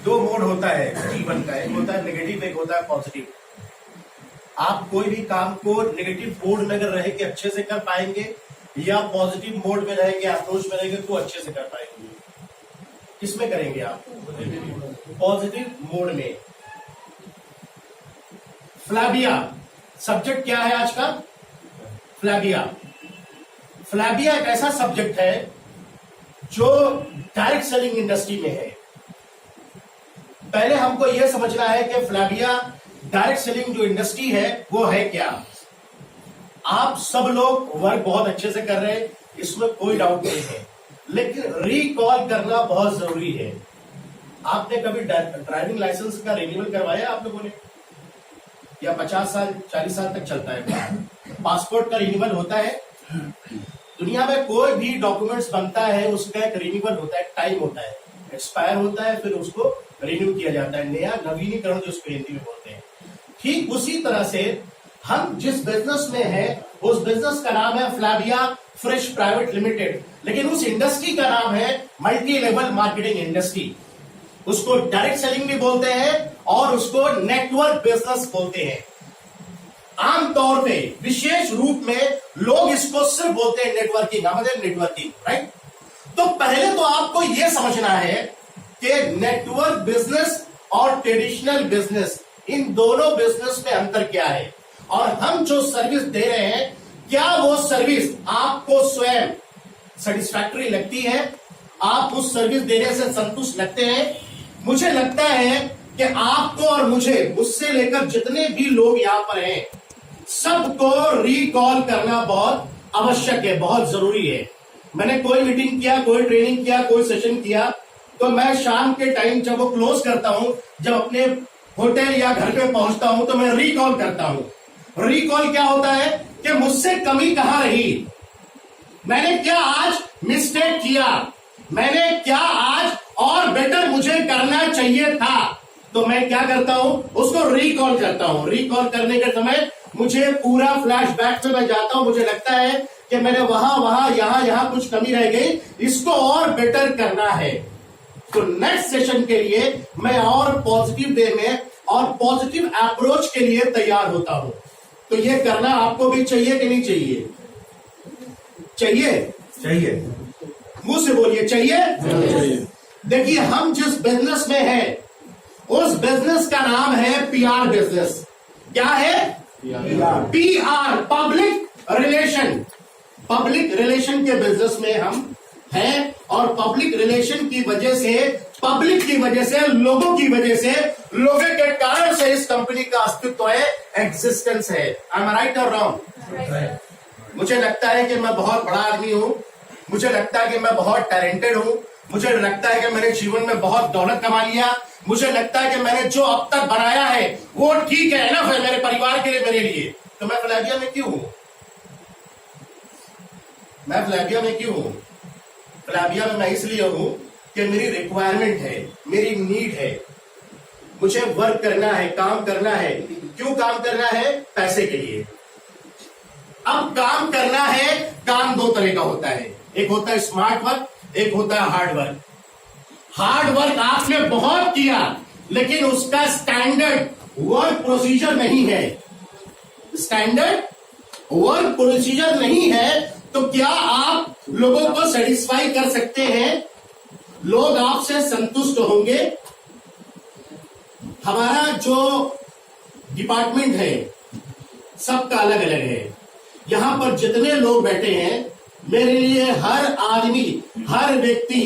दो मोड होता है जीवन का, एक होता है नेगेटिव, एक होता है पॉजिटिव। आप कोई भी काम को नेगेटिव मोड में अगर रहे के अच्छे से कर पाएंगे या पॉजिटिव मोड में रहेंगे, अप्रोच में रहेंगे तो अच्छे से कर पाएंगे। किसमें करेंगे आप? पॉजिटिव मोड में। फ्लैबिया सब्जेक्ट क्या है आज का? फ्लैबिया। फ्लैबिया एक ऐसा सब्जेक्ट है जो डायरेक्ट सेलिंग इंडस्ट्री में है। पहले हमको यह समझना है कि फ्लैबिया डायरेक्ट सेलिंग जो इंडस्ट्री है वो है क्या। आप सब लोग वर्क बहुत अच्छे से कर रहे हैं, इसमें कोई डाउट नहीं है, लेकिन रिकॉल करना बहुत जरूरी है। आपने कभी ड्राइविंग लाइसेंस का रिन्यूअल करवाया आप लोगों ने? या 50 साल 40 साल तक चलता है। पासपोर्ट का रिन्यूअल होता है। दुनिया में कोई भी डॉक्यूमेंट्स बनता है उसका एक रिन्यूअल होता है, टाइम होता है, एक्सपायर होता है, फिर उसको रिन्यू किया जाता है, नया नवीनीकरण जो उसको हिंदी में बोलते हैं। ठीक उसी तरह से हम जिस बिजनेस में है उस बिजनेस का नाम है फ्लैबिया फ्रेश प्राइवेट लिमिटेड, लेकिन उस इंडस्ट्री का नाम है मल्टी लेवल मार्केटिंग इंडस्ट्री। उसको डायरेक्ट सेलिंग भी बोलते हैं और उसको नेटवर्क बिजनेस बोलते हैं। आमतौर पे विशेष रूप में लोग इसको सिर्फ बोलते हैं नेटवर्किंग, मतलब नेटवर्किंग, राइट। तो पहले तो आपको यह समझना है कि नेटवर्क बिजनेस और ट्रेडिशनल बिजनेस, इन दोनों बिजनेस में अंतर क्या है, और हम जो सर्विस दे रहे हैं क्या वो सर्विस आपको स्वयं सेटिस्फैक्टरी लगती है, आप उस सर्विस देने से संतुष्ट लगते हैं। मुझे लगता है कि आपको और मुझे, मुझसे लेकर जितने भी लोग यहां पर हैं, सबको रिकॉल करना बहुत आवश्यक है, बहुत जरूरी है। मैंने कोई मीटिंग किया, कोई ट्रेनिंग किया, कोई सेशन किया, तो मैं शाम के टाइम जब वो क्लोज करता हूं, जब अपने होटल या घर पे पहुंचता हूं, तो मैं रिकॉल करता हूं। रिकॉल क्या होता है कि मुझसे कमी कहां रही, मैंने क्या आज मिस्टेक किया, मैंने क्या आज और बेटर मुझे करना चाहिए था, तो मैं क्या करता हूं, उसको रिकॉल करता हूं। रिकॉल करने के समय मुझे पूरा फ्लैशबैक में मैं जाता हूं, मुझे लगता है कि मैंने वहां यहां कुछ कमी रह गई, इसको और बेटर करना है। तो नेक्स्ट सेशन के लिए मैं और पॉजिटिव वे में और पॉजिटिव अप्रोच के लिए तैयार होता हूं। तो ये करना आपको भी चाहिए कि नहीं चाहिए? चाहिए? चाहिए। मुंह से बोलिए, चाहिए। देखिए, हम जिस बिजनेस में हैं उस बिजनेस का नाम है पीआर बिजनेस। क्या है? PR, public relation. Public relation के बिजनेस में हम हैं, और पब्लिक रिलेशन की वजह से, पब्लिक की वजह से, लोगों की वजह से, लोगों के कारण से इस कंपनी का अस्तित्व है, एग्जिस्टेंस है। आई एम राइट और रॉन्ग? मुझे लगता है कि मैं बहुत बड़ा आदमी हूं, मुझे लगता है कि मैं बहुत टैलेंटेड हूं, मुझे लगता है कि मैंने जीवन में बहुत दौलत कमा लिया, मुझे लगता है कि मैंने जो अब तक बनाया है वो ठीक है ना, फिर मेरे परिवार के लिए, मेरे लिए। तो मैं फ्लैबिया में क्यों हूं? मैं फ्लैबिया में क्यों हूं? फ्लैबिया में मैं इसलिए हूं कि मेरी रिक्वायरमेंट है, मेरी नीड है, मुझे वर्क करना है, काम करना है। क्यों काम करना है? पैसे के लिए। अब काम करना है, काम दो तरह का होता है, एक होता है स्मार्ट वर्क, एक होता है हार्ड वर्क। हार्ड वर्क आपने बहुत किया, लेकिन उसका स्टैंडर्ड वर्क प्रोसीजर नहीं है, स्टैंडर्ड वर्क प्रोसीजर नहीं है, तो क्या आप लोगों को सेटिस्फाई कर सकते हैं? लोग आपसे संतुष्ट होंगे? हमारा जो डिपार्टमेंट है सबका अलग अलग है। यहां पर जितने लोग बैठे हैं, मेरे लिए हर आदमी, हर व्यक्ति,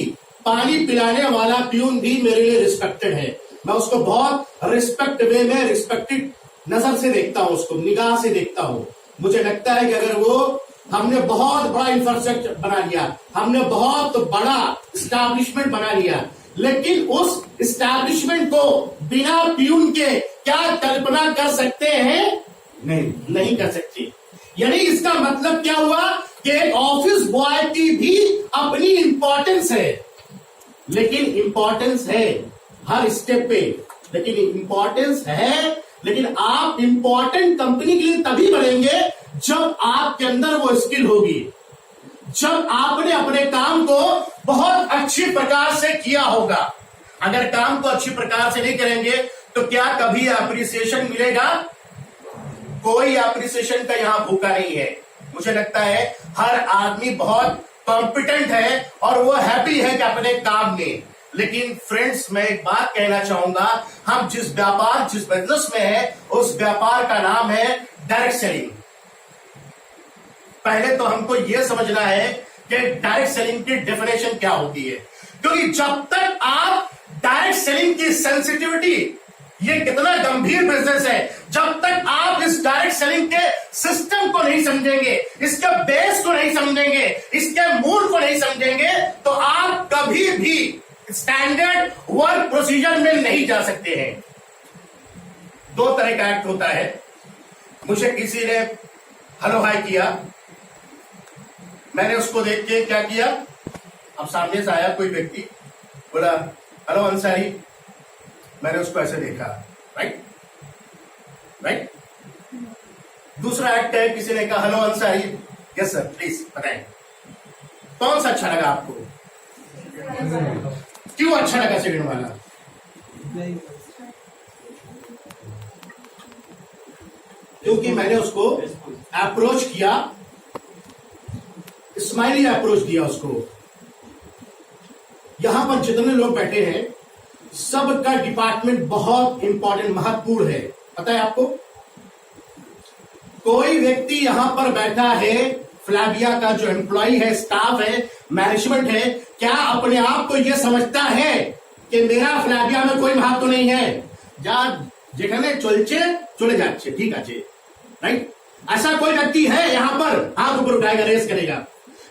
पानी पिलाने वाला प्यून भी मेरे लिए रिस्पेक्टेड है। मैं उसको बहुत रिस्पेक्ट वे में, रिस्पेक्टेड नजर से देखता हूं, उसको निगाह से देखता हूं। मुझे लगता है कि अगर वो, हमने बहुत बड़ा इंफ्रास्ट्रक्चर बना लिया, हमने बहुत बड़ा स्टैब्लिशमेंट बना लिया, लेकिन उस स्टैब्लिशमेंट को बिना प्यून के क्या कल्पना कर सकते हैं? नहीं कर सकते। यानी इसका मतलब क्या हुआ कि एक ऑफिस बॉय की भी अपनी इंपॉर्टेंस है, लेकिन इंपॉर्टेंस है हर स्टेप पे, लेकिन इंपॉर्टेंस है। लेकिन आप इंपॉर्टेंट कंपनी के लिए तभी बढ़ेंगे जब आपके अंदर वो स्किल होगी, जब आपने अपने काम को बहुत अच्छी प्रकार से किया होगा। अगर काम को अच्छी प्रकार से नहीं करेंगे तो क्या कभी अप्रिसिएशन मिलेगा? कोई अप्रिसिएशन का यहां भूखा नहीं है। मुझे लगता है हर आदमी बहुत कॉम्पिटेंट है और वो हैप्पी है कि अपने काम में। लेकिन फ्रेंड्स, मैं एक बात कहना चाहूंगा, हम जिस व्यापार जिस बिजनेस में है उस व्यापार का नाम है डायरेक्ट सेलिंग। पहले तो हमको यह समझना है कि डायरेक्ट सेलिंग की डेफिनेशन क्या होती है, क्योंकि जब तक आप डायरेक्ट सेलिंग की सेंसिटिविटी, ये कितना गंभीर बिजनेस है, जब तक आप इस डायरेक्ट सेलिंग के सिस्टम को नहीं समझेंगे, इसके बेस को नहीं समझेंगे, इसके मूल को नहीं समझेंगे, तो आप कभी भी स्टैंडर्ड वर्क प्रोसीजर में नहीं जा सकते हैं। दो तरह का एक्ट होता है। मुझे किसी ने हेलो हाय किया, मैंने उसको देख के क्या किया, अब सामने से आया कोई व्यक्ति, बोला हेलो अंसारी, मैंने उसको ऐसे देखा, राइट राइट। दूसरा एक्ट है, किसी ने कहा hello Ansari, yes sir please बताएं, कौन सा अच्छा लगा आपको? क्यों अच्छा लगा सेकंड वाला? क्योंकि मैंने उसको अप्रोच किया, स्माइली अप्रोच दिया उसको। यहां पर जितने लोग बैठे हैं सबका डिपार्टमेंट बहुत इंपॉर्टेंट, महत्वपूर्ण है, पता है आपको? कोई व्यक्ति यहां पर बैठा है, फ्लैबिया का जो एम्प्लॉय है, स्टाफ है, मैनेजमेंट है, क्या अपने आप को यह समझता है कि मेरा फ्लैबिया में कोई महत्व नहीं है? যেখানে চলছে চলে যাচ্ছে, ठीक আছে, राइट? ऐसा कोई व्यक्ति है यहां पर? हाथ ऊपर उठाएगा, रेस करेगा,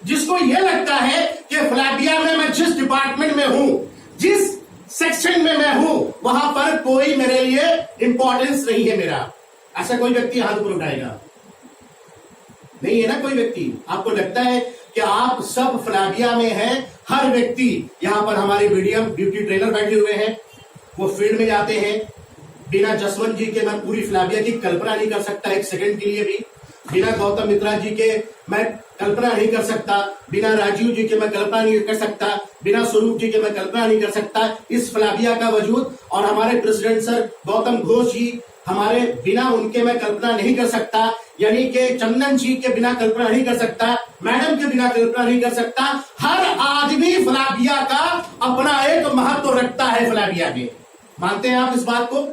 जिसको यह लगता है कि फ्लैबिया में मैं जिस डिपार्टमेंट में हूं, जिस सेक्शन में मैं हूं, वहां पर कोई मेरे लिए इंपॉर्टेंस नहीं है मेरा। ऐसा कोई व्यक्ति हाथ ऊपर उठाएगा? नहीं है ना कोई व्यक्ति। आपको लगता है कि आप सब फ्लैबिया में हैं? हर व्यक्ति यहां पर हमारे मीडियम ब्यूटी ट्रेनर बैठे हुए हैं, वो फील्ड में जाते हैं। बिना जसवंत जी के मैं पूरी फ्लैबिया की कल्पना नहीं कर सकता, एक सेकंड के लिए भी। बिना गौतम मित्रा जी के मैं कल्पना नहीं कर सकता, बिना राजीव जी के मैं कल्पना नहीं कर सकता, बिना स्वरूप जी के मैं कल्पना नहीं कर सकता इस फ्लैबिया का वजूद। और हमारे प्रेसिडेंट सर गौतम घोष जी, हमारे बिना उनके मैं कल्पना नहीं कर सकता, यानी कि चंदन जी के बिना कल्पना नहीं कर सकता, मैडम के बिना कल्पना नहीं कर सकता। हर आदमी फ्लैबिया का अपना एक महत्व रखता है फ्लैबिया में। मानते हैं आप इस बात को?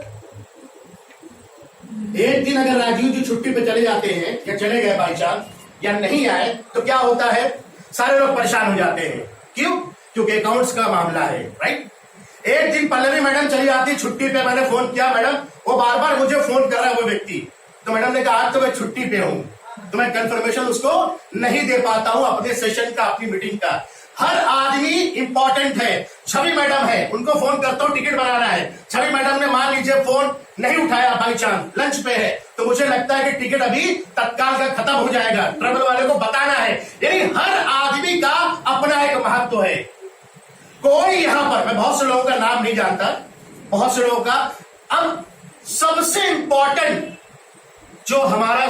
एक दिन अगर राजीव जी छुट्टी पे चले जाते हैं या चले गए बाई चांस या नहीं आए तो क्या होता है? सारे लोग परेशान हो जाते हैं। क्यों? क्योंकि अकाउंट्स का मामला है, राइट? एक दिन पल्लवी मैडम चली जाती छुट्टी पे, मैंने फोन किया, मैडम वो बार बार मुझे फोन कर रहा है वो व्यक्ति, तो मैडम ने कहा आज तो मैं छुट्टी पे हूं, तो मैं कंफर्मेशन उसको नहीं दे पाता हूं अपने सेशन का, अपनी मीटिंग का। हर आदमी इंपॉर्टेंट है। छवि मैडम है, उनको फोन करता हूं, टिकट बनाना है, छवि मैडम ने मान लीजिए फोन नहीं उठाया, बाई चांस लंच पे है, तो मुझे लगता है कि टिकट अभी तत्काल का खत्म हो जाएगा, ट्रेवल वाले को बताना है। यानी हर आदमी का अपना एक महत्व है। कोई यहां पर, मैं बहुत से लोगों का नाम नहीं जानता, बहुत से लोगों का। अब सबसे इंपॉर्टेंट जो हमारा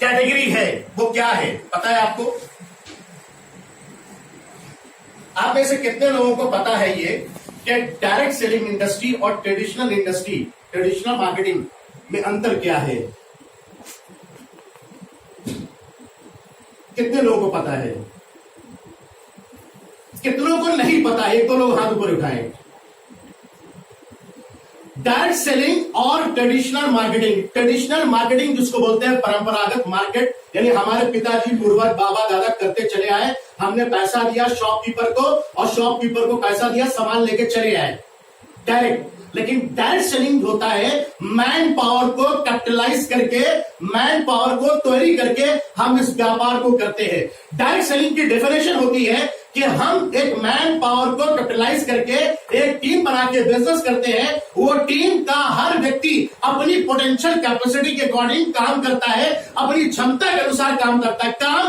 कैटेगरी है वो क्या है पता है आपको? आप में से कितने लोगों को पता है ये कि डायरेक्ट सेलिंग इंडस्ट्री और ट्रेडिशनल इंडस्ट्री, ट्रेडिशनल मार्केटिंग में अंतर क्या है? कितने लोगों को पता है? कितनों को नहीं पता? एक तो लोग हाथ ऊपर उठाएं। डायरेक्ट सेलिंग और ट्रेडिशनल मार्केटिंग, ट्रेडिशनल मार्केटिंग जिसको बोलते हैं परंपरागत मार्केट, यानी हमारे पिताजी पूर्वज बाबा दादा करते चले आए, हमने पैसा दिया शॉपकीपर को और शॉपकीपर को पैसा दिया, सामान लेके चले आए, डायरेक्ट। लेकिन डायरेक्ट सेलिंग होता है मैन पावर को कैपिटलाइज करके, मैन पावर को तैयारी करके हम इस व्यापार को करते हैं। डायरेक्ट सेलिंग की डेफिनेशन होती है कि हम एक मैन पावर को कैपिटलाइज करके एक टीम बना के बिजनेस करते हैं। वो टीम का हर व्यक्ति अपनी पोटेंशियल कैपेसिटी के अकॉर्डिंग काम करता है, अपनी क्षमता के अनुसार काम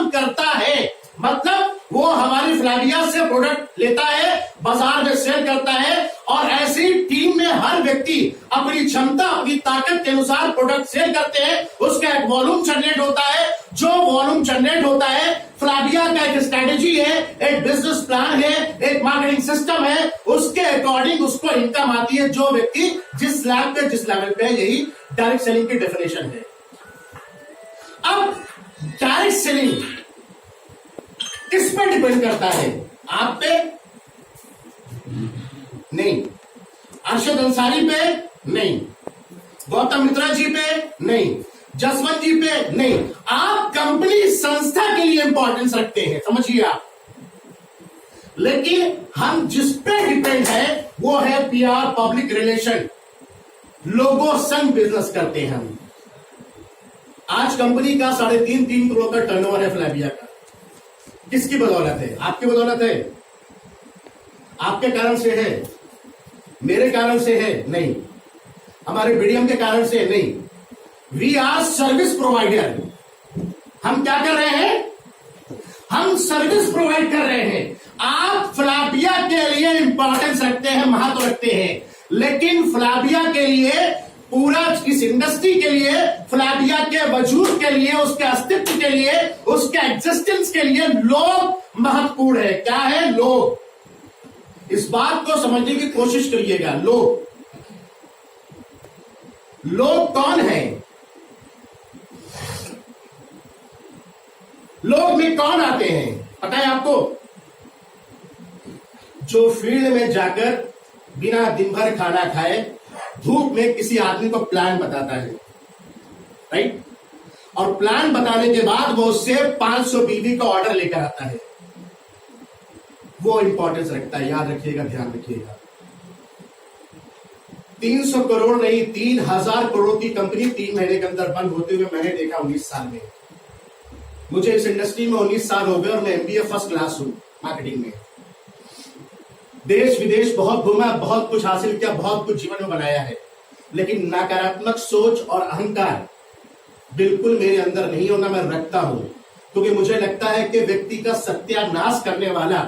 करता है। मतलब वो हमारी फ्लैबिया से प्रोडक्ट लेता है, बाजार में सेल करता है, और ऐसी टीम में हर व्यक्ति अपनी क्षमता अपनी ताकत के अनुसार प्रोडक्ट सेल करते हैं, उसका एक वॉल्यूम जनरेट होता है। जो वॉल्यूम जनरेट होता है, फ्लाबिया का एक स्ट्रेटेजी है, एक बिजनेस प्लान है, एक मार्केटिंग सिस्टम है, उसके अकॉर्डिंग उसको इनकम आती है। जो व्यक्ति जिस स्लैब पे जिस लेवल पे, यही डायरेक्ट सेलिंग की डेफिनेशन है। अब डायरेक्ट सेलिंग किस पे डिपेंड करता है? आप पे नहीं, अरशद अंसारी पे नहीं, गौतम मित्रा जी पे नहीं, जसवंत जी पे नहीं। आप कंपनी संस्था के लिए इंपॉर्टेंस रखते हैं, समझिए आप। लेकिन हम जिस पे डिपेंड है वो है पीआर, पब्लिक रिलेशन, लोगो संग बिजनेस करते हैं हम। आज कंपनी का 3.5 करोड़ का टर्नओवर है फ्लैबिया का। किसकी बदौलत है? आपकी बदौलत है? आपके कारण से है? मेरे कारण से है? नहीं। हमारे बीडीएम के कारण से नहीं। We are service provider. हम क्या कर रहे हैं? हम सर्विस प्रोवाइड कर रहे हैं। आप फ्लैबिया के लिए इंपॉर्टेंस रखते हैं, महत्व रखते हैं, लेकिन फ्लैबिया के लिए, पूरा इस इंडस्ट्री के लिए, फ्लैबिया के वजूद के लिए, उसके अस्तित्व के लिए, उसके एग्जिस्टेंस के लिए लोग महत्वपूर्ण है। क्या है? लोग। इस बात को समझने की कोशिश करिएगा। लोग कौन है? लोग में कौन आते हैं पता है आपको? जो फील्ड में जाकर बिना दिन भर खाना खाए धूप में किसी आदमी को प्लान बताता है, राइट? और प्लान बताने के बाद वो उससे 500 बीबी का ऑर्डर लेकर आता है, वो इंपॉर्टेंस रखता है। याद रखिएगा, ध्यान रखिएगा। 300 करोड़ नहीं, 3000 करोड़ की कंपनी 3 महीने के अंदर बंद होते हुए मैंने देखा 19 साल में। मुझे इस इंडस्ट्री में 19 साल हो गए और मैं एमबीए फर्स्ट क्लास हूं मार्केटिंग में। देश विदेश बहुत घूमा, बहुत कुछ हासिल किया, बहुत कुछ जीवन में बनाया है, लेकिन नकारात्मक सोच और अहंकार बिल्कुल मेरे अंदर नहीं होना मैं रखता हूं। क्योंकि मुझे लगता है कि व्यक्ति का सत्यानाश करने वाला,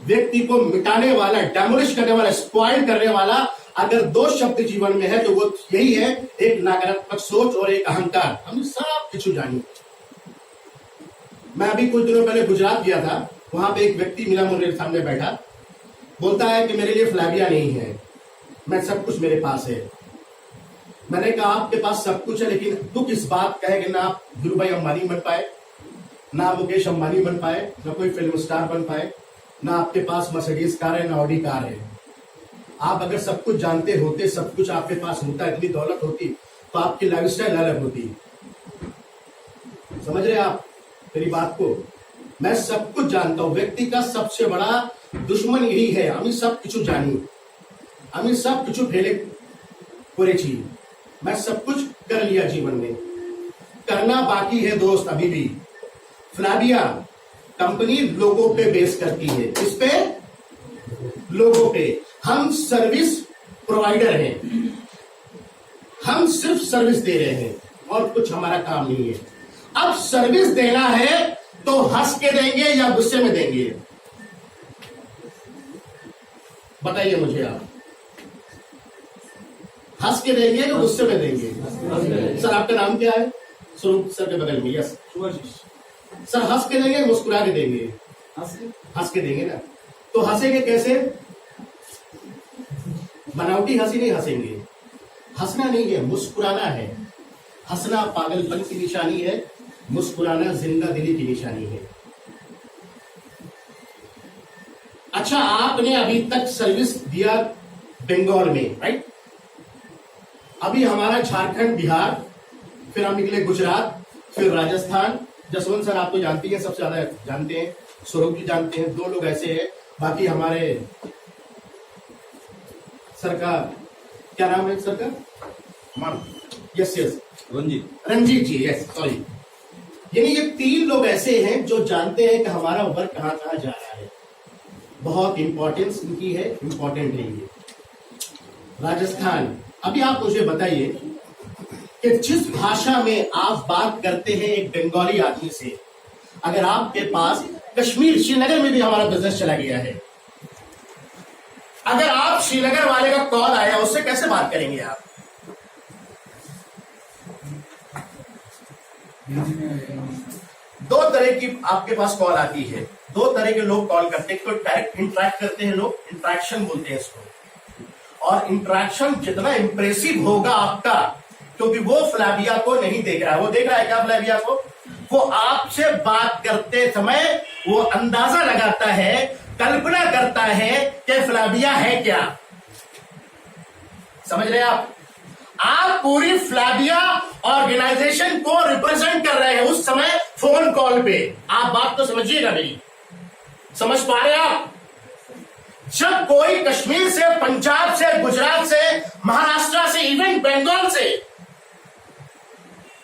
व्यक्ति को मिटाने वाला, डेमोलिश करने वाला, स्पॉइल करने वाला अगर 2 शब्द जीवन में है तो वो यही है, एक नकारात्मक सोच और एक अहंकार। हम सब कुछ जानिए। मैं अभी कुछ दिनों पहले गुजरात गया था, वहां पे एक व्यक्ति मिला, मेरे सामने बैठा, बोलता है कि मेरे लिए फ्लैबिया नहीं है, मैं सब कुछ मेरे पास है। मैंने कहा आपके पास सब कुछ है, लेकिन दुख इस बात का है कि ना आप धीरूभाई अंबानी बन पाए, ना मुकेश अंबानी बन पाए, ना कोई फिल्म स्टार बन पाए, ना आपके पास मर्सिडीज कार है, ना ऑडी कार है। आप अगर सब कुछ जानते होते, सब कुछ आपके पास होता, इतनी दौलत होती, तो आपकी लाइफस्टाइल अलग होती। समझ रहे आप मेरी बात को? मैं सब कुछ जानता हूं। व्यक्ति का सबसे बड़ा दुश्मन यही है, हमें सब कुछ जानी, हमें सब कुछ फेले करेছি। मैं सब कुछ कर लिया जीवन में, करना बाकी है दोस्त अभी भी। फ्लैबिया कंपनी लोगों पे बेस करती है। किस पे? लोगों पे। हम सर्विस प्रोवाइडर हैं, हम सिर्फ सर्विस दे रहे हैं और कुछ हमारा काम नहीं है। अब सर्विस देना है तो हंस के देंगे या गुस्से में देंगे? बताइए मुझे आप। हंस के देंगे या गुस्से में देंगे? सर आपका नाम क्या है? स्वरूप सर के बगल में। यस सर, हंस के देंगे, मुस्कुरा के देंगे? हंस के देंगे ना। तो हंसेंगे कैसे? बनावटी हंसी नहीं हंसेंगे। हंसना नहीं है, मुस्कुराना है। हंसना पागलपन की निशानी है, मुस्कुराना जिंदा दिली की निशानी है। अच्छा, आपने अभी तक सर्विस दिया बंगाल में, राइट? अभी हमारा झारखंड, बिहार, फिर हम निकले गुजरात, फिर राजस्थान। जसवंत सर आप तो जानती हैं, सबसे ज्यादा जानते हैं, स्वरूप जी जानते हैं, 2 लोग ऐसे हैं। बाकी हमारे सर का क्या नाम है? सर का यस रंजीत जी, यस सॉरी। यानी ये 3 लोग ऐसे हैं जो जानते हैं कि हमारा वर्क कहां कहां जा रहा है। बहुत इंपॉर्टेंस इनकी है, इंपॉर्टेंट है ये। राजस्थान। अभी आप मुझे बताइए कि जिस भाषा में आप बात करते हैं एक बंगाली आदमी से, अगर आपके पास कश्मीर, श्रीनगर में भी हमारा बिजनेस चला गया है, अगर आप श्रीनगर वाले का कॉल आया, उससे कैसे बात करेंगे आप? दो तरह की आपके पास कॉल आती है, दो तरह के लोग कॉल करते हैं। तो डायरेक्ट इंटरेक्ट करते हैं लोग, इंटरेक्शन बोलते हैं इसको। और इंटरेक्शन जितना इंप्रेसिव होगा आपका, क्योंकि वो फ्लैविया को नहीं देख रहा है। वो देख रहा है क्या फ्लैविया को? वो आपसे बात करते समय वो अंदाजा लगाता है, कल्पना करता है कि फ्लैविया है क्या। समझ रहे हैं आप? आप पूरी फ्लैविया ऑर्गेनाइजेशन को रिप्रेजेंट कर रहे हैं उस समय फोन कॉल पे। आप बात तो समझिएगा मेरी, समझ पा रहे हैं आप? जब कोई कश्मीर से, पंजाब से, गुजरात से, महाराष्ट्र से, इवन बंगाल से,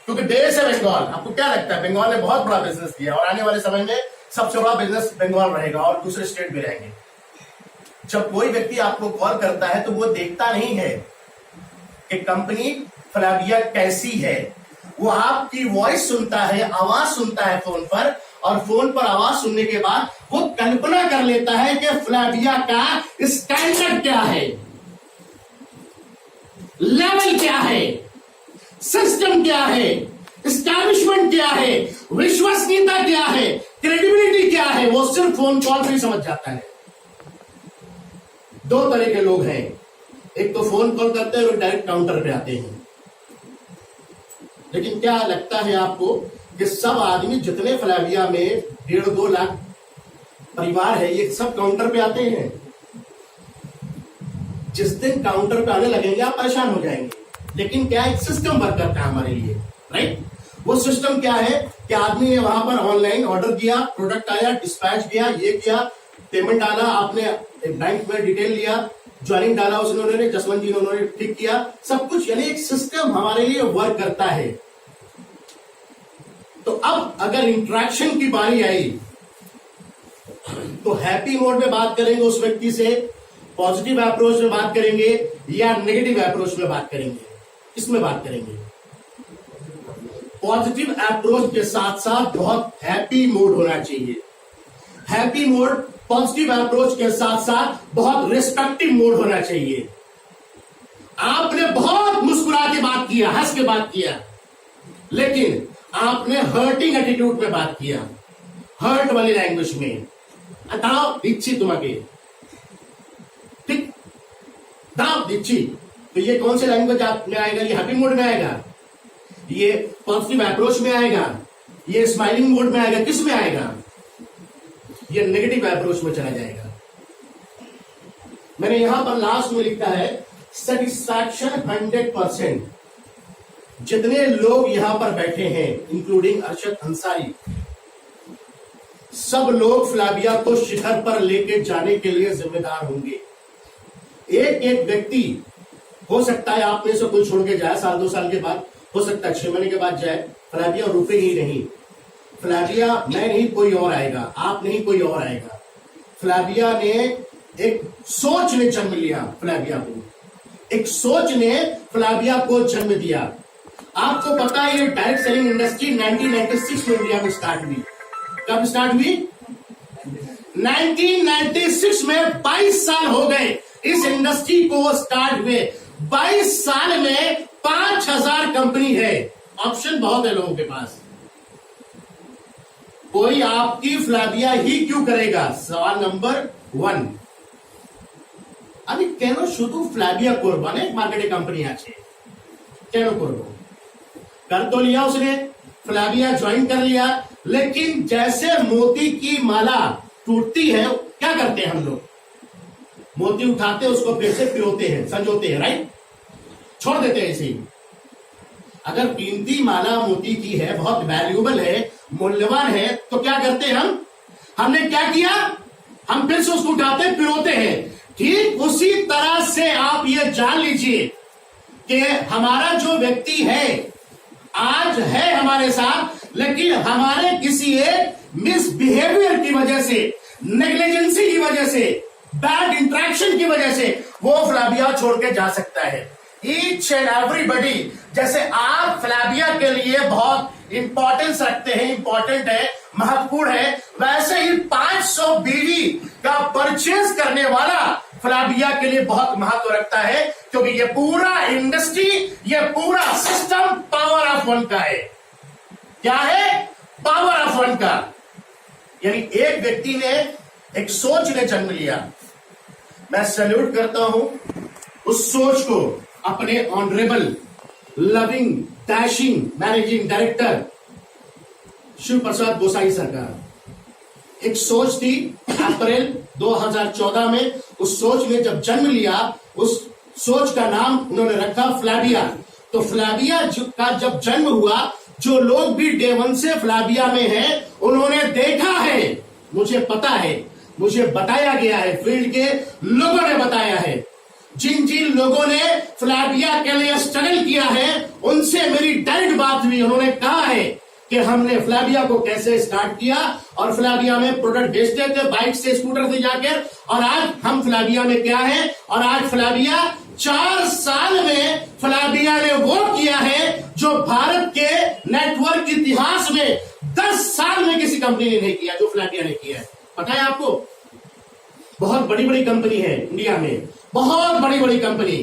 क्योंकि देश है बंगाल, आपको क्या लगता है? बंगाल ने बहुत बड़ा बिजनेस किया और आने वाले समय में सबसे बड़ा बिजनेस बंगाल रहेगा और दूसरे स्टेट भी रहेंगे। जब कोई व्यक्ति आपको कॉल करता है तो वो देखता नहीं है कि कंपनी फ्लैविया कैसी है, वो आपकी वॉइस सुनता है, आवाज सुनता है फोन पर, और फोन पर आवाज सुनने के बाद वो कल्पना कर लेता है कि फ्लैविया का स्टैंडर्ड क्या है, लेवल क्या है, सिस्टम क्या है, एस्टैब्लिशमेंट क्या है, विश्वसनीयता क्या है, क्रेडिबिलिटी क्या है, वो सिर्फ फोन कॉल पे ही समझ जाता है। दो तरह के लोग हैं, एक तो फोन कॉल करते हैं और डायरेक्ट काउंटर पे आते हैं। लेकिन क्या लगता है आपको कि सब आदमी जितने फ्लैविया में 1.5-2 लाख परिवार है, ये सब काउंटर पे आते हैं? जिस दिन काउंटर पे आने लगेंगे आप परेशान हो जाएंगे। लेकिन क्या एक सिस्टम वर्क करता है हमारे लिए, राइट? वो सिस्टम क्या है कि आदमी ने वहां पर ऑनलाइन ऑर्डर किया, प्रोडक्ट आया, डिस्पैच किया, ये किया, पेमेंट डाला, आपने बैंक में डिटेल लिया, ज्वाइनिंग डाला उसने, जसवंत जी ने उन्होंने ठीक किया, सब कुछ। यानी एक सिस्टम हमारे लिए वर्क करता है। तो अब अगर इंटरेक्शन की बारी आई तो हैप्पी मोड में बात करेंगे उस व्यक्ति से, पॉजिटिव अप्रोच में बात करेंगे या नेगेटिव अप्रोच में बात करेंगे? इसमें बात करेंगे पॉजिटिव अप्रोच के साथ साथ बहुत हैप्पी मूड होना चाहिए। हैप्पी मूड, पॉजिटिव अप्रोच के साथ साथ बहुत रिस्पेक्टिव मूड होना चाहिए। आपने बहुत मुस्कुरा के बात किया, हंस के बात किया, लेकिन आपने हर्टिंग एटीट्यूड में बात किया, हर्ट वाली लैंग्वेज में, दाव दीक्षी तुम्हारे, ठीक, दाव दीक्षी, तो ये कौन सी लैंग्वेज में आएगा? ये हैप्पी मूड में आएगा, ये पॉजिटिव अप्रोच में आएगा, ये स्माइलिंग मूड में आएगा, किस में आएगा? ये नेगेटिव अप्रोच में चला जाएगा। मैंने यहां पर लास्ट में लिखा है सेटिस्फैक्शन 100%। जितने लोग यहां पर बैठे हैं इंक्लूडिंग अरशद अंसारी, सब लोग फ्लैविया को शिखर पर लेके जाने के लिए जिम्मेदार होंगे। एक एक व्यक्ति, हो सकता है आप में से कोई छोड़ के जाए, 1-2 साल के बाद, हो सकता है 6 महीने के बाद जाए, फ्लैविया रुके ही नहीं। फ्लैविया मैं नहीं कोई और आएगा, आप नहीं कोई और आएगा। फ्लैविया ने एक सोच ने जन्म लिया, फ्लैविया को एक सोच ने फ्लैविया को जन्म दिया। आपको पता है ये डायरेक्ट सेलिंग इंडस्ट्री 1996 में इंडिया में स्टार्ट हुई। कब स्टार्ट हुई? 1996 में। 22 साल हो गए इस इंडस्ट्री को स्टार्ट हुए। 22 साल में 5000 कंपनी है। ऑप्शन बहुत है लोगों के पास, कोई आपकी फ्लैविया ही क्यों करेगा? सवाल नंबर 1। আমি কেন শুধু ফ্ল্যাভিয়া করব? অনেক মার্কেটে কোম্পানি আছে, কেন করব? कर तो लिया उसने, फ्लैविया ज्वाइन कर लिया, लेकिन जैसे मोती की माला टूटती है क्या करते हैं हम लोग? मोती उठाते हैं, उसको फिर से पिरोते हैं, संजोते हैं, राइट? छोड़ देते हैं ऐसे ही। अगर कीमती माला मोती की है, बहुत वैल्यूएबल है, मूल्यवान है, तो क्या करते हैं हम? हमने क्या किया? हम फिर से उसको उठाते हैं, पिरोते हैं। ठीक उसी तरह से आप ये जान लीजिए कि हमारा जो व्यक्ति है आज है हमारे साथ, लेकिन हमारे किसी एक मिसबिहेवियर की वजह से, नेग्लिजेंसी की वजह से, बैड इंटरेक्शन की वजह से वो फ्लैविया छोड़ के जा सकता है। ईच एंड एवरीबडी, जैसे आप फ्लैविया के लिए बहुत इंपॉर्टेंस रखते हैं, इंपॉर्टेंट है, महत्वपूर्ण है, वैसे ही 500 बीवी का परचेज करने वाला फ्लैबिया के लिए बहुत महत्व रखता है, क्योंकि ये पूरा इंडस्ट्री, ये पूरा सिस्टम पावर ऑफ वन का है। क्या है? पावर ऑफ वन का। यानी एक व्यक्ति ने, एक सोच ने जन्म लिया। मैं सैल्यूट करता हूं उस सोच को, अपने honourable loving dashing managing director Shiv Prasad Gosai सरकार। एक सोच थी, अप्रैल 2014 में उस सोच ने जब जन्म लिया, उस सोच का नाम उन्होंने रखा फ्लैबिया। तो फ्लैबिया का जब जन्म हुआ, जो लोग भी डे वन से फ्लैबिया में हैं, उन्होंने देखा है, मुझे पता है, मुझे बताया गया है, फील्ड के लोगों ने बताया है। जिन जिन लोगों ने फ्लैबिया के लिए स्ट्रगल किया है, उनसे मेरी डायरेक्ट बात हुई। उन्होंने कहा है कि हमने फ्लैबिया को कैसे स्टार्ट किया और फ्लैबिया में प्रोडक्ट बेचते थे, बाइक से स्कूटर से जाकर, और आज हम फ्लैबिया में क्या है, और आज फ्लैबिया 4 साल में फ्लैबिया ने वो किया है जो भारत के नेटवर्क इतिहास में 10 साल में किसी कंपनी ने नहीं किया, जो फ्लैबिया ने किया है। पता है आपको? बहुत बड़ी बड़ी कंपनी है इंडिया में, बहुत बड़ी बड़ी कंपनी।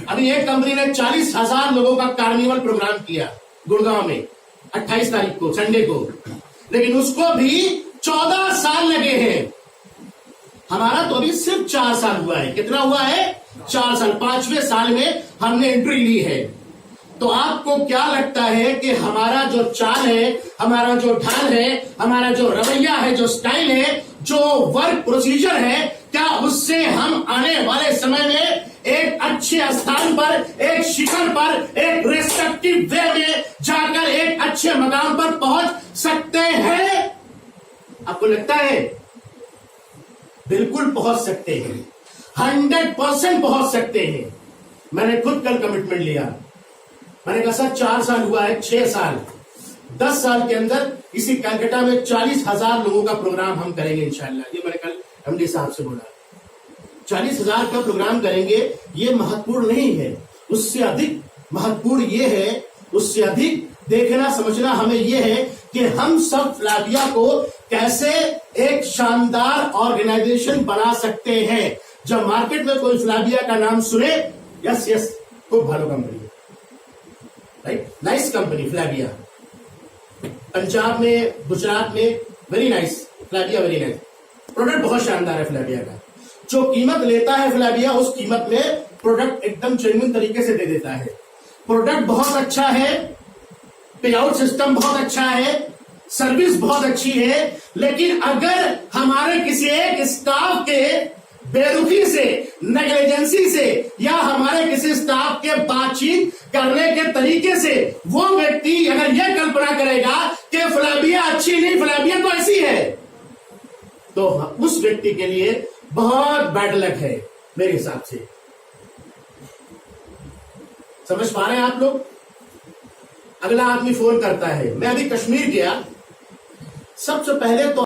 अभी एक कंपनी ने 40,000 लोगों का कार्निवल प्रोग्राम किया गुड़गांव में 28 तारीख को, संडे को, लेकिन उसको भी 14 साल लगे हैं। हमारा तो अभी सिर्फ 4 साल हुआ है। कितना हुआ है? 4 साल। 5वें साल में हमने एंट्री ली है। तो आपको क्या लगता है कि हमारा जो चाल है, हमारा जो ढाल है, हमारा जो रवैया है, जो स्टाइल है, जो वर्क प्रोसीजर है, क्या उससे हम आने वाले समय में एक अच्छे स्थान पर, एक शिखर पर, एक रेस्पेक्टिव वे में जाकर एक अच्छे मकाम पर पहुंच सकते हैं? आपको लगता है? बिल्कुल पहुंच सकते हैं, 100% पहुंच सकते हैं। मैंने खुद कल कमिटमेंट लिया। मैंने कहा सर 4 साल हुआ है, 6 साल, 10 साल के अंदर इसी कलकत्ता में 40,000 लोगों का प्रोग्राम हम करेंगे इंशाल्लाह। ये मैंने कल एमडी साहब से बोला। 40,000 का प्रोग्राम करेंगे, ये महत्वपूर्ण नहीं है। उससे अधिक महत्वपूर्ण ये है, उससे अधिक देखना समझना हमें ये है कि हम सब फ्लैबिया को कैसे एक शानदार ऑर्गेनाइजेशन बना सकते हैं। जब मार्केट में कोई फ्लैबिया का नाम सुने, यस यस, खूब भालो company, right, nice company Flavia. Punjab में, गुजरात में very nice Flavia, very nice product, बहुत शानदार है फ्लैबिया का। जो कीमत लेता है फ्लैबिया, उस कीमत में प्रोडक्ट एकदम जेन्युइन तरीके से दे देता है। प्रोडक्ट बहुत अच्छा है, पे आउट सिस्टम बहुत अच्छा है, सर्विस बहुत अच्छी है, लेकिन अगर हमारे किसी एक स्टाफ के बेरुखी से, नेग्लिजेंसी से, या हमारे किसी स्टाफ के बातचीत करने के तरीके से वो व्यक्ति अगर यह कल्पना करेगा कि फ्लैबिया अच्छी नहीं, फ्लैबिया तो ऐसी है, तो उस व्यक्ति के लिए बहुत बैड लक है मेरे हिसाब से। समझ पा रहे हैं आप लोग? अगला आदमी फोन करता है, मैं अभी कश्मीर गया, सबसे पहले तो